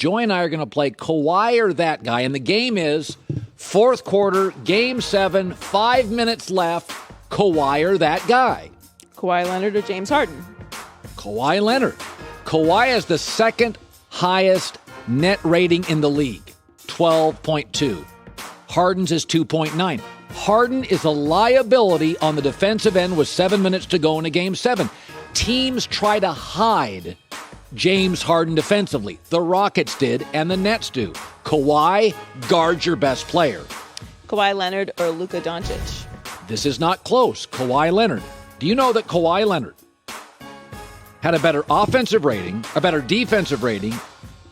Joy and I are going to play Kawhi or that guy, and the game is fourth quarter, game 7, 5 minutes left, Kawhi or that guy. Kawhi Leonard or James Harden? Kawhi Leonard. Kawhi has the second highest net rating in the league, 12.2. Harden's is 2.9. Harden is a liability on the defensive end with 7 minutes to go in a game 7. Teams try to hide James Harden defensively. The Rockets did, and the Nets do. Kawhi guards your best player. Kawhi Leonard or Luka Doncic? This is not close. Kawhi Leonard. Do you know that Kawhi Leonard had a better offensive rating, a better defensive rating,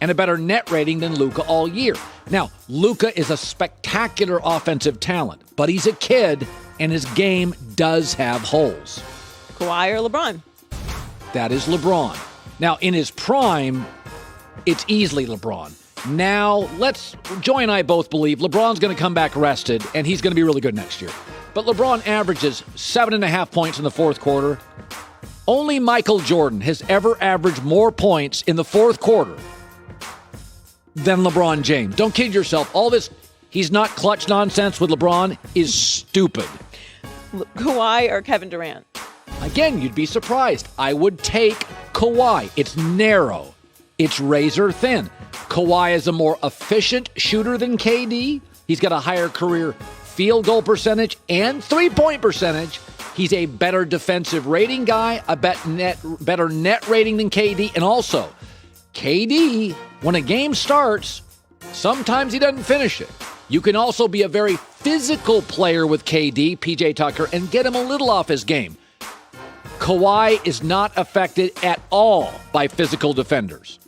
and a better net rating than Luka all year? Now, Luka is a spectacular offensive talent, but he's a kid, and his game does have holes. Kawhi or LeBron? That is LeBron. Now, in his prime, it's easily LeBron. Now, Joy and I both believe LeBron's going to come back rested, and he's going to be really good next year. But LeBron averages 7.5 points in the fourth quarter. Only Michael Jordan has ever averaged more points in the fourth quarter than LeBron James. Don't kid yourself. All this, he's not clutch nonsense with LeBron is stupid. Kawhi or Kevin Durant? Again, you'd be surprised. I would take Kawhi. It's narrow. It's razor thin. Kawhi is a more efficient shooter than KD. He's got a higher career field goal percentage and three-point percentage. He's a better defensive rating guy, a better net rating than KD. And also, KD, when a game starts, sometimes he doesn't finish it. You can also be a very physical player with KD, PJ Tucker, and get him a little off his game. Kawhi is not affected at all by physical defenders.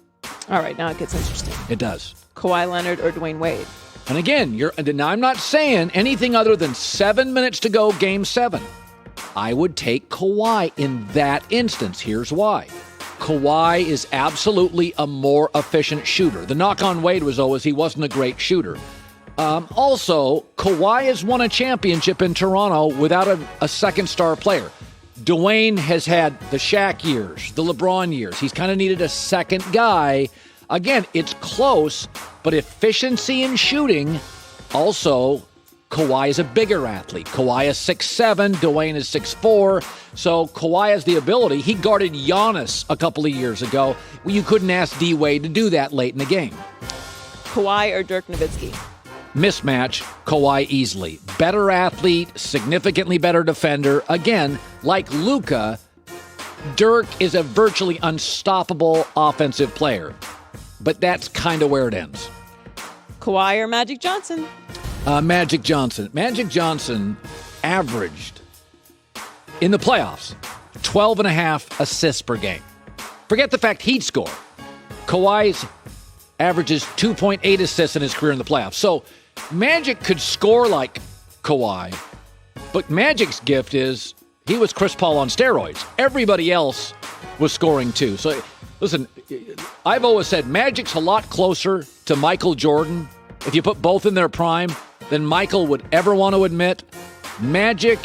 All right, now it gets interesting. It does. Kawhi Leonard or Dwayne Wade? And again, now I'm not saying anything other than 7 minutes to go, game 7. I would take Kawhi in that instance. Here's why. Kawhi is absolutely a more efficient shooter. The knock on Wade was always he wasn't a great shooter. Also, Kawhi has won a championship in Toronto without a second-star player. Dwayne has had the Shaq years, the LeBron years. He's kind of needed a second guy. Again, it's close, but efficiency in shooting. Also, Kawhi is a bigger athlete. Kawhi is 6'7", Dwayne is 6'4". So Kawhi has the ability. He guarded Giannis a couple of years ago. You couldn't ask D-Wade to do that late in the game. Kawhi or Dirk Nowitzki? Mismatch, Kawhi easily. Better athlete, significantly better defender. Again, like Luka, Dirk is a virtually unstoppable offensive player. But that's kind of where it ends. Kawhi or Magic Johnson? Magic Johnson. Magic Johnson averaged, in the playoffs, 12.5 assists per game. Forget the fact he'd score. Kawhi's averages 2.8 assists in his career in the playoffs. So Magic could score like Kawhi, but Magic's gift is he was Chris Paul on steroids. Everybody else was scoring too. So listen, I've always said Magic's a lot closer to Michael Jordan if you put both in their prime than Michael would ever want to admit. Magic,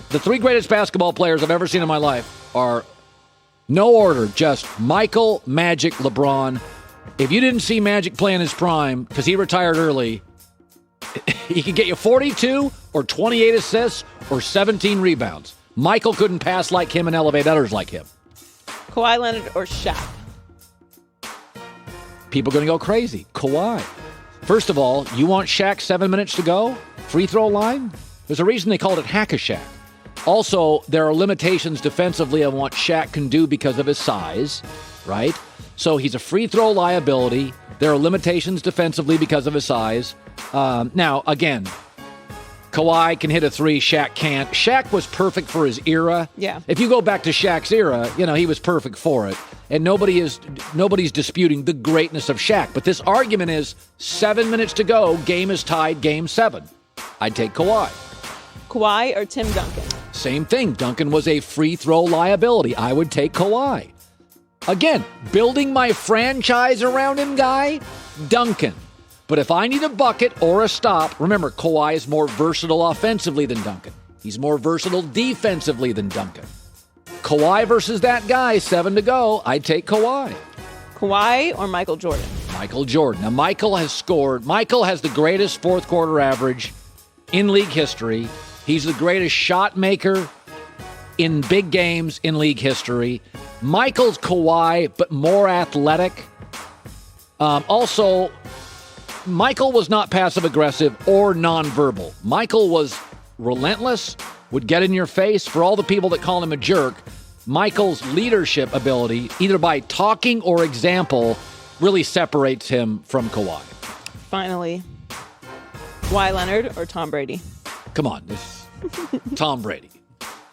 the three greatest basketball players I've ever seen in my life are, no order, just Michael, Magic, LeBron. If you didn't see Magic play in his prime, because he retired early, he could get you 42 or 28 assists or 17 rebounds. Michael couldn't pass like him and elevate others like him. Kawhi Leonard or Shaq? People are going to go crazy. Kawhi. First of all, you want Shaq 7 minutes to go? Free throw line? There's a reason they called it Hack-a-Shaq. Also, there are limitations defensively on what Shaq can do because of his size, right? So he's a free throw liability. There are limitations defensively because of his size. Now, again, Kawhi can hit a three, Shaq can't. Shaq was perfect for his era. Yeah. If you go back to Shaq's era, he was perfect for it. And nobody's disputing the greatness of Shaq. But this argument is 7 minutes to go, game is tied, game 7. I'd take Kawhi. Kawhi or Tim Duncan? Same thing. Duncan was a free throw liability. I would take Kawhi. Again, building my franchise around him guy, Duncan. But if I need a bucket or a stop, remember, Kawhi is more versatile offensively than Duncan. He's more versatile defensively than Duncan. Kawhi versus that guy, 7 to go. I'd take Kawhi. Kawhi or Michael Jordan? Michael Jordan. Now, Michael has the greatest fourth quarter average in league history. He's the greatest shot maker in big games in league history. Michael's Kawhi, but more athletic. Also, Michael was not passive-aggressive or nonverbal. Michael was relentless, would get in your face. For all the people that call him a jerk, Michael's leadership ability, either by talking or example, really separates him from Kawhi. Finally, Kawhi Leonard or Tom Brady? Come on, Tom Brady.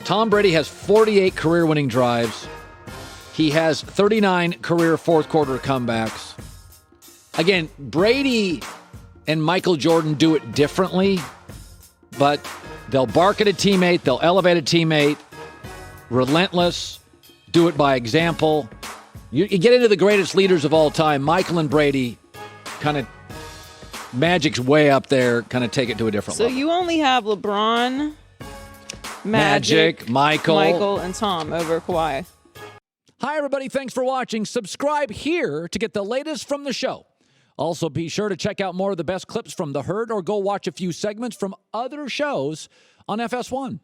Tom Brady has 48 career-winning drives. He has 39 career fourth-quarter comebacks. Again, Brady and Michael Jordan do it differently, but they'll bark at a teammate, they'll elevate a teammate, relentless, do it by example. You get into the greatest leaders of all time, Michael and Brady, kind of Magic's way up there, kind of take it to a different level. So you only have LeBron, Magic, Michael, and Tom over Kawhi. Hi, everybody. Thanks for watching. Subscribe here to get the latest from the show. Also, be sure to check out more of the best clips from The Herd or go watch a few segments from other shows on FS1.